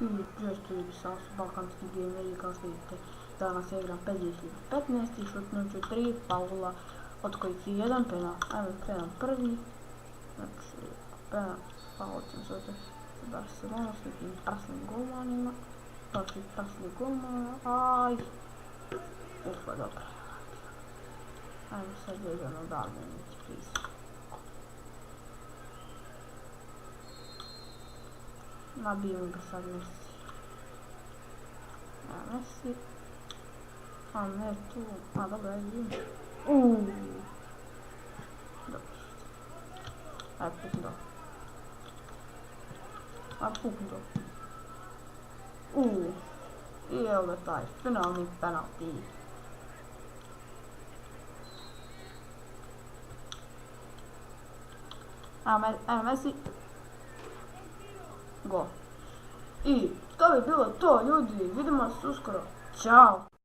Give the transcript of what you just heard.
I često sam su balkanski gameri, kao što vidite. Danas ja igram 50-15 i šutnut ću 3 faula, od kojih je jedan penal. Ajmo krenam prvi. Znači, faul ćem zove Barcelona s nekim prasnim golmanima. Protiv prasnih golmana, aj. Ufa, dobro. Ajmo sad jedan odavljenić, please. Nabijem ga sad Messi. Messi. A ne tu. A dobro, ajde vidim. Dobro. Ajde, pukni to. Ajde, pukni to. I evo ga taj finalni penalti. Ajmo Messi. Go. I to bi bilo to, ljudi. Vidimo se uskoro. Ćao.